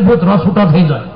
ભૂતરો છૂટો થઈ જાય.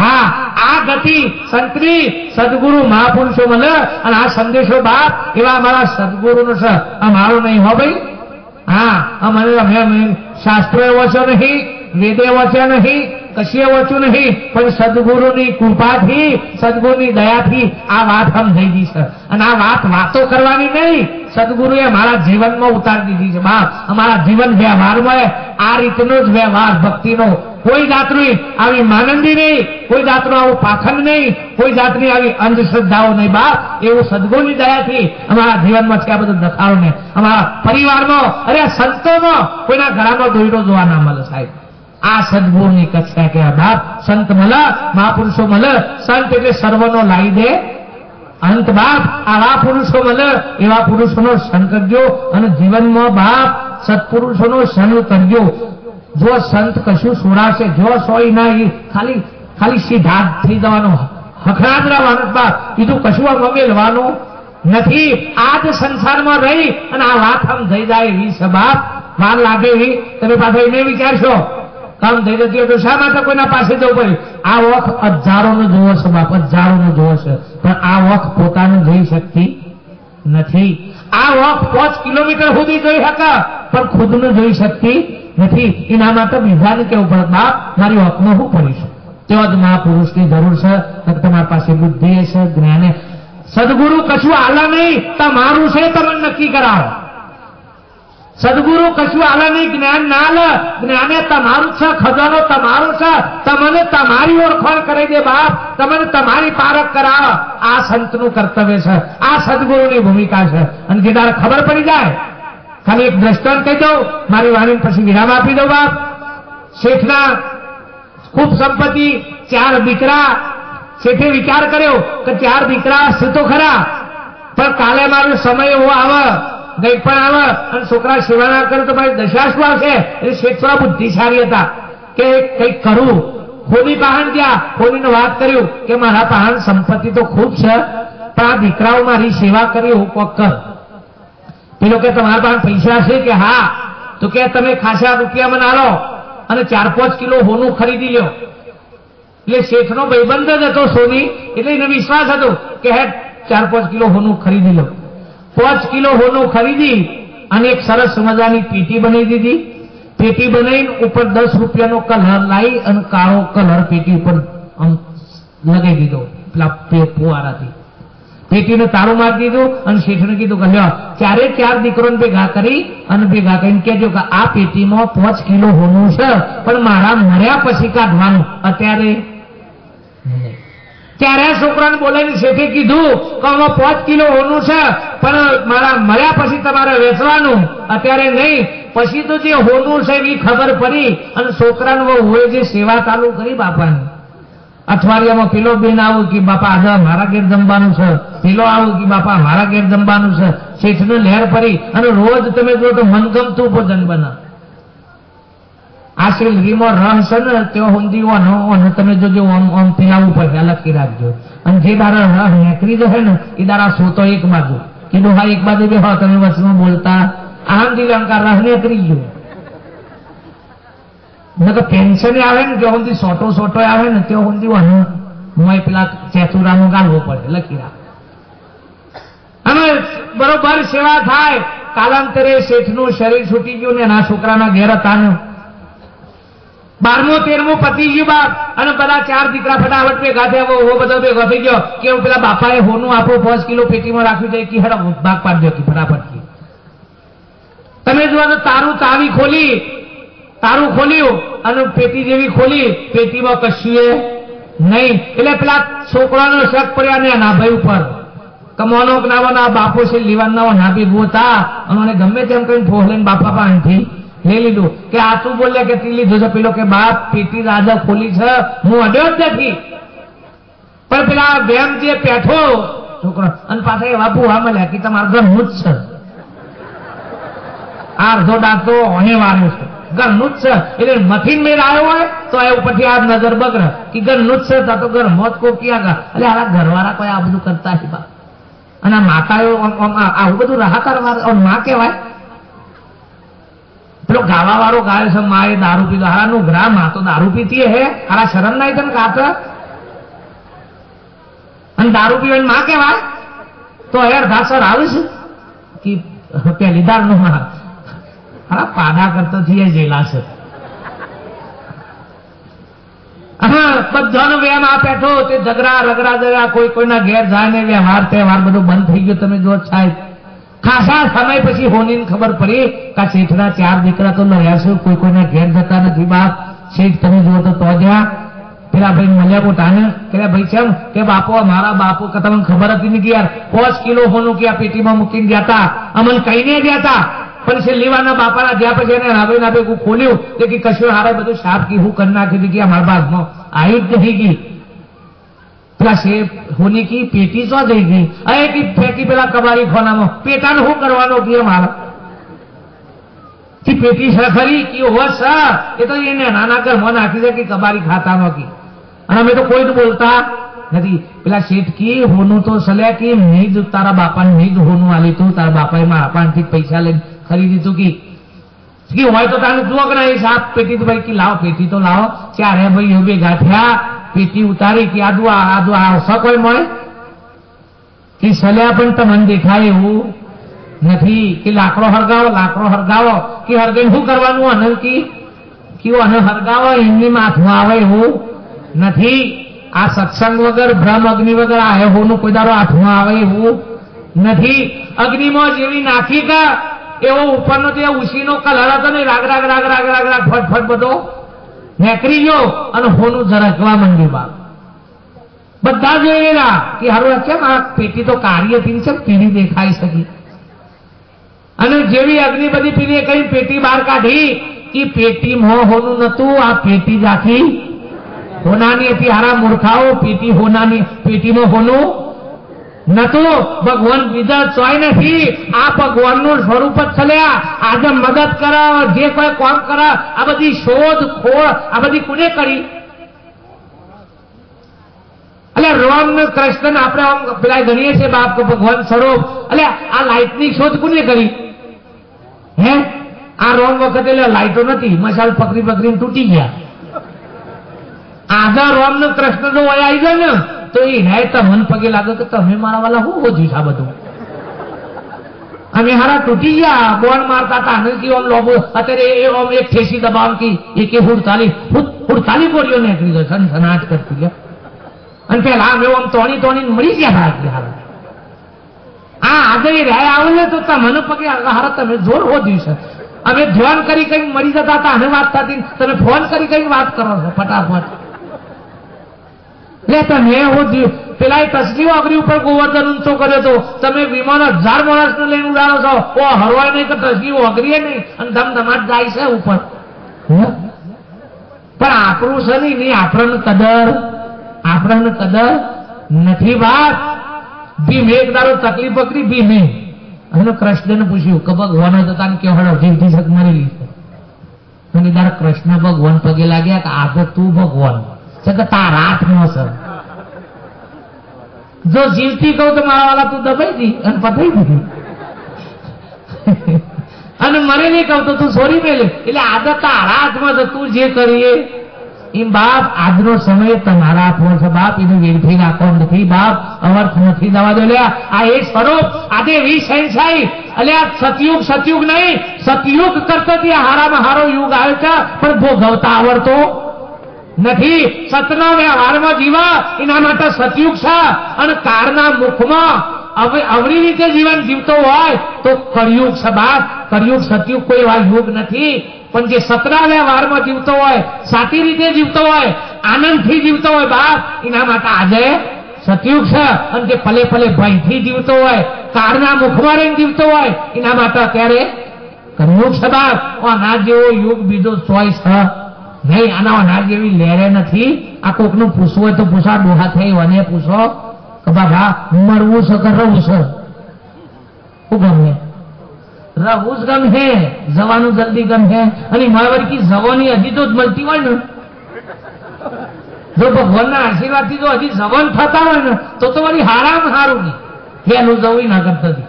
હા, આ ગતિ સંતની સદગુરુ મહાપુરુષો મળે અને આ સંદેશો બાપ એવા અમારા સદગુરુનો છે, અમારો નહીં હો ભાઈ. હા, અમે શાસ્ત્રો વાંચ્યો નહીં, વેદે વાંચ્યા નહીં, કશીએ વાંચ્યું નહીં, પણ સદગુરુની કૃપાથી સદગુરુની દયાથી આ વાત સમજાઈ ગઈ છે. અને આ વાતો કરવાની નહીં, સદગુરુએ મારા જીવનમાં ઉતારી દીધી છે બાપ. અમારા જીવન વ્યવહારમાં આ રીતનો જ વ્યવહાર ભક્તિનો, કોઈ જાતની આવી માનંદી નહીં, કોઈ જાતનો આવું પાખંડ નહીં, કોઈ જાતની આવી અંધશ્રદ્ધાઓ નહીં બાપ. એવું સદગુરુની દયાથી અમારા જીવનમાં છે. આ બધું દખાડો ને અમારા પરિવારમાં, અરે સંતોમાં કોઈના ઘરમાં દોયડો જોવા ના મળે સાહેબ. આ સદગુરુની કક્ષા કે બાપ. સંત મળે, મહાપુરુષો મળે. સંત એટલે સર્વનો લાવી દે અંત બાપ. આવા પુરુષો મળે, એવા પુરુષોનો સંગ કરજો અને જીવનમાં બાપ સત્પુરુષોનો સંગ કરજો. જો સંત કશું સુરાશે, જો સોય ના ખાલી સીધા થઈ જવાનો, હખણાદ રહેવાનું બાપ. બીજું કશું મેળવાનું નથી. આ જ સંસારમાં રહી અને આ વાત આમ થઈ જાય એવી છે બાપ. વાર લાગે એવી તમે પાછા એને વિચારશો કામ થઈ જતી હોય તો શા માટે કોઈના પાસે જવું પડે? આ વખ હજારોનો જોવો છે બાપ, હજારોનો જોવો છે, પણ આ વખ પોતાનું જોઈ શકતી નથી. આ વખ 5 કિલોમીટર સુધી જોઈ શકે પણ ખુદનું જોઈ શકતી નથી. એના માટે બીજાને કેવું પડે બાપ મારી વખમાં હું પડીશું. તેવા જ મહાપુરુષની જરૂર છે. તમારી પાસે બુદ્ધિ છે, જ્ઞાન. સદગુરુ કશું આલા નહીં, તમારું છે તમે નક્કી કરાવો. સદગુરુ કશું આલા નહીં, જ્ઞાન ના લે, જ્ઞાને તમારું છે, ખજાનો તમારો છે. તમને તમારી ઓળખાણ કરી દે બાપ, તમને તમારી પારખ કરાવે. આ સંતનું કર્તવ્ય છે, આ સદગુરુની ભૂમિકા છે. અને જે તારે ખબર પડી જાય, ખાલી એક દ્રષ્ટાંત કહી દઉં, મારી વાણી પછી વિરામ આપી દઉં બાપ. શેઠના ખૂબ સંપત્તિ, 4 દીકરા. શેઠે વિચાર કર્યો કે 4 દીકરા હશે તો ખરા, પણ કાલે મારો સમય એવો આવે, ગઈ પણ આવે અને છોકરા સેવા ના કરે તો મારી દશા શું આવશે? એટલે શેઠ થોડા બુદ્ધિશાળી હતા કે કંઈક કરું. હોની પહાણ ગયા, હોનીને વાત કર્યું કે મારા પહાણ સંપત્તિ તો ખૂબ છે, પણ આ દીકરાઓ મારી સેવા કરી હું કોક કર. પેલો કે તમારા પાસે પૈસા છે? કે હા. તો કે તમે ખાસા રૂપિયા મને આલો અને 4-5 કિલો હોનું ખરીદી લ્યો. એટલે શેઠનો ભાઈબંધ જ હતો સોની, એટલે એને વિશ્વાસ હતો કે હે 4-5 કિલો હોનું ખરીદી લો. 5 કિલો હોનું ખરીદી અને એક સરસ મજાની પેટી બનાવી દીધી. પેટી બનાવીને ઉપર 10 રૂપિયાનો કલર લાવી અને કાળો કલર પેટી ઉપર લગાવી દીધો પેલા ફુવારાથી. પેટીને તાળું મારી દીધું અને શેઠને કીધું કે લ્યો 4 દીકરોને ભેગા કરી અને ભેગા કરીને કહેજો કે આ પેટીમાં 5 કિલો હોનું છે, પણ મારા મર્યા પછી કાઢવાનું, અત્યારે ત્યારે છોકરાને બોલાવીને શેઠે કીધું કે આમાં 5 કિલો હોનું છે, પણ મારા મર્યા પછી તમારે વેચવાનું, અત્યારે નહીં. પછી તો જે હોનું છે એવી ખબર પડી અને છોકરાને હોય જે સેવા ચાલુ કરી બાપાની. અઠવાડિયામાં પેલો બેન આવું કે બાપા આજે મારા ઘેર જમવાનું છે, પેલો આવું કે બાપા મારા ઘેર જમવાનું છે. શેઠને લહેર પડી અને રોજ તમે જો તો મનગમતું ભોજન બને. આ શ્રીમાં રહ છે ને તેઓ હુંદી અને તમે જોજો આમ પીલાવવું પડે, લખી રાખજો. અને જે દારા રહ નીકળી જશે ને એ દારા સોતો એક બાજુ કીધું, હા એક બાજુ બે હા તમે વચમાં બોલતા આનંદી અહંકાર રહ નીકળી ગયો. પેન્શન આવે ને ત્યાં સુધી સોટો આવે ને ત્યાં સુધી પેલા ચેતુરાનું ગાળવું પડે, લખી રાખ. અને બરોબર સેવા થાય. કાલાંતરે શેઠનું શરીર છૂટી ગયું ને એના છોકરાના ઘેર હતા. 12મું 13મું પતી ગયું બાપ અને બધા 4 દીકરા ફટાફટ ભેગા થયા. હો બધો ભેગો થઈ ગયો કે પેલા બાપાએ હોનું આપણું 5 કિલો પેટીમાં રાખ્યું છે કે હેડા ભાગ પાડજો કે ફટાફટ. તમે જુઓ તો તારું ખોલ્યું અને પેટી જેવી ખોલી, પેટીમાં કશું નહીં. એટલે પેલા છોકરાનો શક પડ્યા ને નાભાઈ ઉપર કમવાનો નાવાના બાપો છે લીવાના નાભી ગોતા અને ગમે તેમ કરીને ફોહલીને બાપા પાસેથી લઈ લીધું. કે આ તું બોલે કે તી લીધું છે? પેલો કે બાપ પેટી રાજા ખોલી છે, હું અડ્યો જ નથી. પણ પેલા વેમ જે પેઠો છોકરો અને પાછા એવા ભૂવા મળ્યા કે તમારા ઘરનું જ છે. આ અડધો દાંતો અહીં વાળું છે, ઘરનું જ છે. એટલે મથીન મેળ આવ્યો હોય તો એ ઉપરથી આ નજર બગડે કે ઘરનું જ છે, તો ઘર મોત કો ક્યાં ગયા. એટલે આ ઘરવાળા કોઈ આ બધું કરતા છે બા. અને આ માતાઓ આવું બધું રાહકાર માં કહેવાય. પેલો ગાવા વાળો ગાય છે માએ દારૂ પીધો હારાનું ગ્રામ આ તો દારૂ પીતી હે હારા શરમ ના તને કાત અને દારૂ પીવાની માં કેવાય તો યાર ધાસર આવે છે કે પેલી દાર નો હારા પાડા કરતા થી જેલા છે હા બધાનો વ્યાયામ આ પેઠો તે ઝઘડા રગડા કોઈ કોઈના ઘેર જાય ને વ્યવહાર તહેવાર બધું બંધ થઈ ગયો તમે જો સાહેબ ખાસા સમય પછી હોની ખબર પડી કે શેઠના 4 દીકરા તો લડ્યા છે કોઈ કોઈના ઘેર જતા નથી બાપ શેઠ તમે જુઓ તો જ્યાં પેલા ભાઈ મળ્યા પોતાને કે ભાઈ કેમ કે બાપો મારા બાપુ કે તમને ખબર હતી ને કે યાર 5 કિલો હોનું કે આ પેટીમાં મૂકીને ગયા હતા અમને કહીને ગયા હતા પણ છેલ્લીવારના બાપાના જ્યાં પછી એને નાભે નાભે ખોલ્યું કે કશું હારે બધું સાફ કી હું કરી નાખી કે મારા બાગમાં આવી જ નહીં ગઈ પેલા શેઠ હોની કી પેટી તો જઈ ગઈ અરે કી ફેંકી પેલા કબારી ખોનામાં પેટાને શું કરવાનો કે મારા કી પેટી ખરી કી હોશ એ તો એને નાના ઘરમાં નાખી દે કે કબારી ખાતામાં કી અને અમે તો કોઈ જ બોલતા નથી પેલા શેઠ કી હોનું તો સલ્યા કી નહીં જ તારા બાપાને નહીં જ હોનું આલી તું તારા બાપાએ મારા પાસેથી પૈસા લઈને ખરીદી તું કી હોય તો તાને જુઓ કે નહીં સાફ પેટી તો ભાઈ કી લાવો પેટી તો લાવો ક્યારે ભાઈ એ ભેગા થયા પેટી ઉતારી કે આદુ આવશે કોઈ મળે કે સલ્યા પણ તમને દેખાય એવું નથી કે લાકડો હરગાવો કે હરગાઈને શું કરવાનું અનંત કી અને હરગાવો એમની માથમાં આવે એવું નથી આ સત્સંગ વગર બ્રહ્મ અગ્નિ વગર આ હોનું કોઈ દારો હાથમાં આવે એવું નથી અગ્નિમાં જેવી નાખી કે એવો ઉપરનો જે ઉસીનો કલર હતો ને રાગ ફટ બધો નેકરી ગયો અને હોનું ઝરકવા માંડ્યું બાપ બધા જોયેલા કે હારું કેમ આ પેટી તો કાર્ય પીરી છે પીરી દેખાઈ શકી અને જેવી અગ્નિ બધી પીરી કઈ પેટી બહાર કાઢી કે પેટીમાં હોનું નતું આ પેટી જ આખી હોનાની હતી હારા મૂર્ખાઓ પેટી હોનાની પેટીમાં હોનું નતું ભગવાન બીજા ચોય નથી આ ભગવાનનું સ્વરૂપ જ ચલ્યા આજે મદદ કરે જે કોઈ કામ કરે આ બધી શોધ ખોળ આ બધી કોને કરી એટલે રામ ને કૃષ્ણ આપણે આમ પેલા ગણીએ છીએ બાપ કે ભગવાન સ્વરૂપ એટલે આ લાઈટની શોધ કોને કરી હે આ રોમ વખતે એટલે લાઈટો નથી મશાલ પકડીને તૂટી ગયા આગળ રામ ને કૃષ્ણ જો આવી જાય ને તો એ હે તમને પગે લાગે કે તમે મારા વાલા હું હોજ્યું છે આ બધું અમે હારા તૂટી ગયા બોન મારતા હતા આનંદજી ઓમ લોબો અત્યારે એ ઓમ એક ઠેસી દબાવ કી એક 48 ગોળીઓ નીકળી ગયો સનસનાટ કરતી લે અને પેલા અમે ઓમ તોણી મળી ગયા હારા આ આગળ રહ્યા આવે ને તો તમને પગે હારા તમે જોર હોજ્યું છે અમે ધ્યાન કરી કઈ મરી જતા હતા અને વાત થતી તમે ફોન કરી કઈ વાત કરો છો ફટાફટ લે તમે પેલા તસલીઓ અગ્નિ ઉપર ગોવર્ધન ઊંચો કર્યો તો તમે વિમાન 1000 માણસને લઈને ઉડાડો છો ઓ હરવાય નહીં કે તસલીઓ અગ્રિય નહીં અને ધમધમાટ જાય છે ઉપર પણ આપણું છે નહીં આપણને કદર નથી વાત ભીમ એક દારો તકલીફ પકડી ભીમે અને કૃષ્ણને પૂછ્યું કે ભગવાન તો તાને કેવડો જીવતી શક મરેલી છે અને તારા કૃષ્ણ ભગવાન પગે લાગ્યા કે આજે તું ભગવાન છે કે તારા હાથમાં છે જો જીવતી કહું તો મારા વાળા તું દબાઈ દી અને પતાઈ દીધી અને મરેલી કહું તો તું સોરી મેલે એટલે આજે તારા હાથમાં છે તું જે કરીએ એમ બાપ આજનો સમય તમારા હાથમાં છે બાપ એને વેડફી નાખો નથી બાપ અવર્થ નથી દવા દો લ્યા આ એ સ્વરૂપ આજે વી સંસાઈ એટલે આ સતયુગ નહીં સતયુગ કરતા હારામાં હારો યુગ આવે છે પણ ભોગવતા આવડતો નથી સતના વ્યવહારમાં જીવા એના માટે સતયુગ છે અને કાળના મુખમાં અવળી રીતે જીવન જીવતો હોય તો કળિયુગ છે બાપ કળિયુગ સતયુગ કોઈ એવા યુગ નથી પણ જે સતના વ્યવહારમાં જીવતો હોય સાચી રીતે જીવતો હોય આનંદથી જીવતો હોય બાપ એના માટે આજે સતયુગ છે અને જે પલે ભયથી જીવતો હોય કાળના મુખમાં રહીને જીવતો હોય એના માટે અત્યારે કળિયુગ છે બાપ અનાજ જેવો યુગ બીજો ચોઈસ છે નહીં આના અનાજ જેવી લેરે નથી આ કોકનું પૂછવું હોય તો પૂછા ડોહા થઈ અને પૂછો કે બાબા મરવું છે કે રહવું છે શું ગમે રહવું જ ગમે જવાનું જલ્દી ગમે અને મારા કી જવાની હજી તો જ મળતી હોય ને જો ભગવાનના આશીર્વાદથી જો હજી જવાન થતા હોય ને તો વળી હારામ હારું નહીં એનું જવું ના કરતા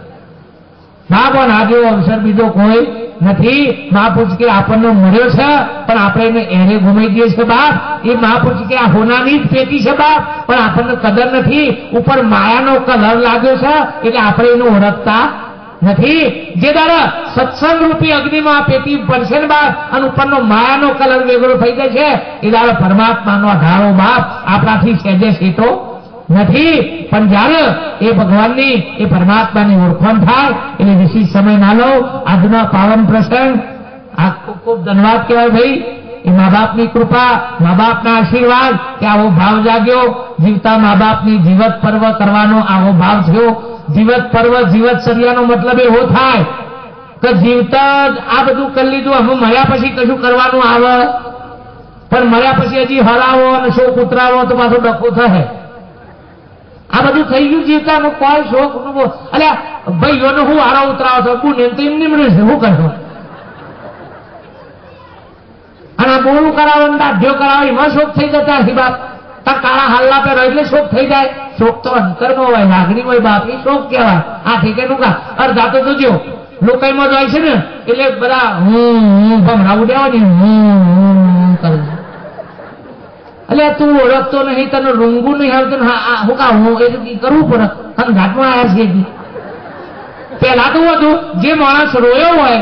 બાબા ના જેવો અવસર બીજો કોઈ નથી. મહાપુરુષ કે આપણને મળ્યો છે પણ આપણે એને ગુમાવી દઈએ છીએ બાપ. એ મહાપુરુષ કે આ હોનાની જ પેટી છે બાપ, પણ આપણને કદર નથી. ઉપર માયાનો કલર લાગ્યો છે એટલે આપણે એને ઓળખતા નથી. જે દાડા સત્સંગ રૂપી અગ્નિમાં આ પેટી પડશે ને બાપ અને ઉપરનો માયાનો કલર વેગળો થઈ જાય છે એ દાડા પરમાત્માનો ધારો બાપ આપણાથી સહેજે સેતો નથી. પણ જયારે એ ભગવાનની એ પરમાત્માની ઓળખાણ થાય એટલે વિશેષ સમય ના લો. આજનો પાવન પ્રસંગ આ ખૂબ ખૂબ ધન્યવાદ કહેવાય ભાઈ. એ મા બાપની કૃપા, મા બાપના આશીર્વાદ કે આવો ભાવ જાગ્યો. જીવતા મા બાપની જીવત પર્વ કરવાનો આવો ભાવ થયો. જીવત પર્વ જીવત સરિયાનો મતલબ એવો થાય કે જીવતા જ આ બધું કરી લીધું, હવે મળ્યા પછી કશું કરવાનું આવે, પણ મળ્યા પછી હજી હરાવો અને શોખ ઉતરાવો તો પાછો ડખો થાય. આ બધું થઈ ગયું જીવતાનું કોઈ શોખ અલ્યા ભાઈઓને હું હારો ઉતરાવો છો ગુને તો એમને મળે છે શું કરશો? અને આ બોલું કરાવો ને દાઢ્યો કરાવો એમાં શોખ થઈ જતા હશે બાપ. તાર કાળા હાલના પહેરો એટલે શોખ થઈ જાય. શોખ તો અંતરમાં હોય, લાગણી હોય બાપ, એ શોખ કહેવાય. આ ઠીકેનું કા અડધા તો જોજો લોકાઈમાં જ હોય છે ને એટલે બધા હું ભમરાવું દેવાની હું કરું. એટલે તું ઓળખતો નહીં, તને રૂંગું નહીં આવતું હું કા હું એ કરવું પડે. અને ઘાટમાં આવ્યા છે પેલા તો હતું જે માણસ રોયો હોય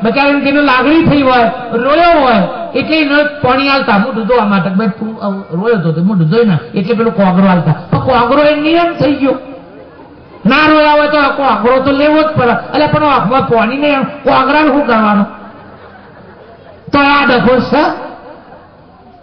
બચારાને જેને લાગણી થઈ હોય રોયો હોય એટલે એને પાણી હાલતા મોઢું ધોવા માટે ભાઈ તું રોયો હતો મોઢું ધોઈ ના એટલે પેલું કોગરો હાલતા. કોગરો એ નિયમ થઈ ગયો. ના રોયા હોય તો કોગરો તો લેવો જ પડે. એટલે પણ આંખમાં પાણી નહીં કોગરાને શું કરવાનું? તો આ ડખો છે.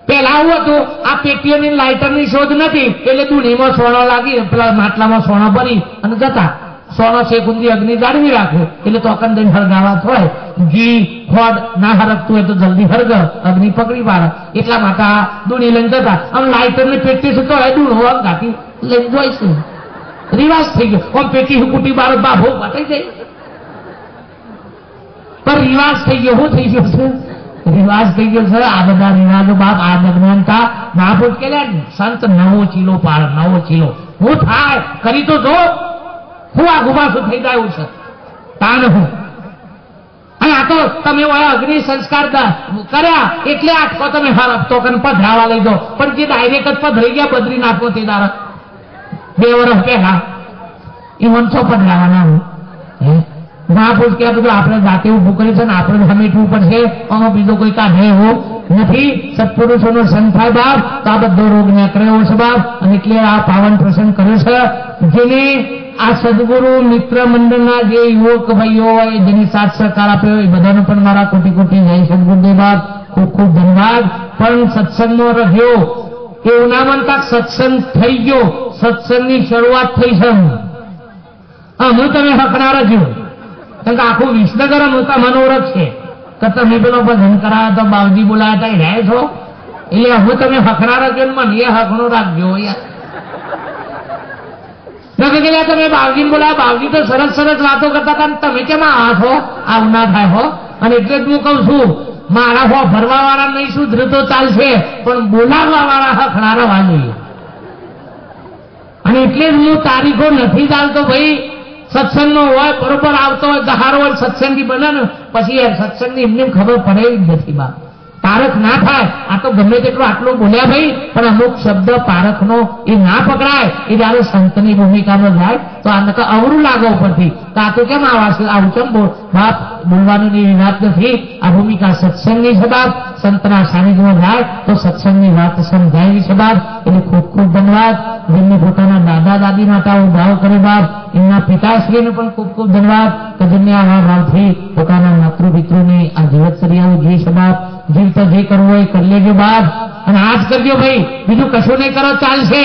પેલા આવું હતું આ પેટીઓની લાઇટરની શોધ નથી એટલે દુનીમાં સોનો લાગી પેલા માટલામાં સોનો ભરી અને જતા. સોનો શેકુંદી અગ્નિ જાળવી રાખે એટલે તો અકંદન હળગાવા હોય. ઘી ખોડ ના હરકતું હોય તો જલ્દી હરગ અગ્નિ પકડી પાડે. એટલા માટે આ દુની લઈને જતા. આમ લાઇટરની પેટી છે તો દૂનો ઘાટી લઈને જોઈ છે. રિવાજ થઈ ગયો. આમ પેટી હુકુટી બાર બાભો થઈ જાય પણ રિવાજ થઈ ગયો. શું થઈ ગયો છે? રિવાજ થઈ ગયો છે. આ બધા રિવાજો બાપ આ દરમિયાનતા મહાપુરુષ કે સંત નવો ચીલો પાડ, નવો ચીલો હું થાય કરી તો જો હું આ ગુમાશું થઈ જાય છે તાન હું. અને આ તો તમે અગ્નિ સંસ્કાર કર્યા એટલે આટકો તમે હર હપ્તો કરીને પધરાવા લઈ દો. પણ જે ડાયરેક્ટ જ પધરાઈ ગયા બદ્રીનાથમાં તે દારા 2 વર્ષ પહેલા એ મનસો પધરાવાના હું. મહાપુરુષ કે બધું આપણે જાતે ઉભું કર્યું છે ને આપણે સમેટવું પડશે. આમાં બીજો કોઈ કાઢે એવો નથી. સત્પુરુષોનો સંગ થાય બાપ તો આ બધો રોગ નીકળ્યો છે બાપ. અને એટલે આ પાવન પ્રસંગ કર્યો છે. જેને આ સદગુરુ મિત્ર મંડળના જે યુવક ભાઈઓ હોય જેની સાથ સહકાર આપ્યો એ બધાનો પણ મારા કોટી કોટી જય સદગુરુદેવ બાપ. ખૂબ ખૂબ ધન્યવાદ. પણ સત્સંગમાં રહ્યો એવું ના માનતા સત્સંગ થઈ ગયો. સત્સંગની શરૂઆત થઈ છે. હું તમે હકનાર જ કારણ કે આખું વિસનગર મને ઓળખશે કે તમે પેલો ભજન કરાયા તો બાવજી બોલાયા હતા રહ્યા છો એટલે હું તમે હકનાર જ મને એ હકનો રાખજો યાર. તમે બાવજી બોલાયા બાવજી તો સરસ સરસ વાતો કરતા હતા તમે કેમ આ છો આવું ના થાય હો. અને એટલે જ હું કઉ છું મારા હો ભરવા વાળા નહીં સુધરે તો ચાલશે પણ બોલાવવા વાળા હકનાર હોવા જોઈએ. અને એટલે જ હું તારીખો નથી ચાલતો ભાઈ. સત્સંગનો હોય બરોબર આવતો હોય દહારો હોય સત્સંગી બને ને પછી યાર સત્સંગની એમને ખબર પડે જ નથી બાપ. પારખ ના થાય. આ તો ગમે તેટલું આટલું બોલ્યા ભાઈ પણ અમુક શબ્દ પારખનો એ ના પકડાય એ જયારે સંતની ભૂમિકામાં જાય તો આ અવરું લાગે ઉપરથી તો આ તો કેમ આવું કેમ બાપ બોલવાનું એવી વાત નથી. આ ભૂમિકા સત્સંગની છે બાપ. સંતના સાનિધ્યમાં જાય તો સત્સંગની વાત સમજાયેલી છે બાપ. એટલે ખૂબ ખૂબ ધન્યવાદ. જેમને પોતાના દાદા દાદી માટે આવો ભાવ કરે બાપ એમના પિતાશ્રીને પણ ખૂબ ખૂબ ધન્યવાદ કે જેમને આવા ભાવથી પોતાના માતૃપિતૃની આ જીવતચર્યાઓ જે છે બાપ. જીવતા જે કરવું હોય કરી લેજો બાપ. અને આ જ કરજો ભાઈ બીજું કશું નહીં કરો ચાલશે.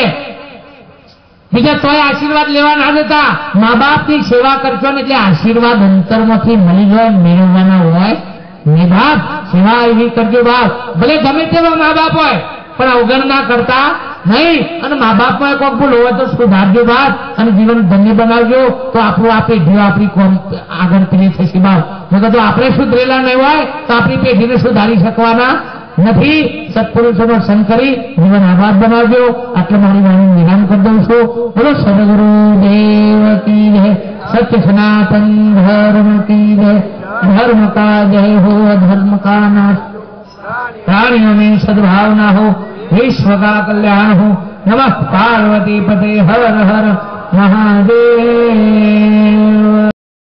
બીજા તોય આશીર્વાદ લેવા ના જતા. મા બાપની સેવા કરશો ને એટલે આશીર્વાદ અંતરમાંથી મળી જાય મેળવવાના હોય ને બાપ. સેવા એવી કરજો બાપ. ભલે ગમે તેવા મા બાપ હોય પણ અવગણના કરતા નહીં. અને મા બાપમાં કોઈક ભૂલ હોય તો સુધારજો બાપ. અને જીવન ધન્ય બનાવજો તો આપણું આ પેઢીઓ આપણી કોમ આગળ પેલી થશે બાપ. તો આપણે સુધરેલા નહીં હોય તો આપણી પેઢીને સુધારી શકવાના નથી. સત્પુરુષોનો સંગ કરી જીવન આબાદ બનાવજો. આટલે મારી વાણી વિરામ કરી દઉં છું. બોલો સદગુરુ દેવ કી જય. સત્ય સનાતન ધર્મ કી જય. धर्म का जय हो अधर्म का नाश, प्राणियों में सद्भावना हो, विश्व का कल्याण हो। नमः पार्वती पते हर हर महादेव।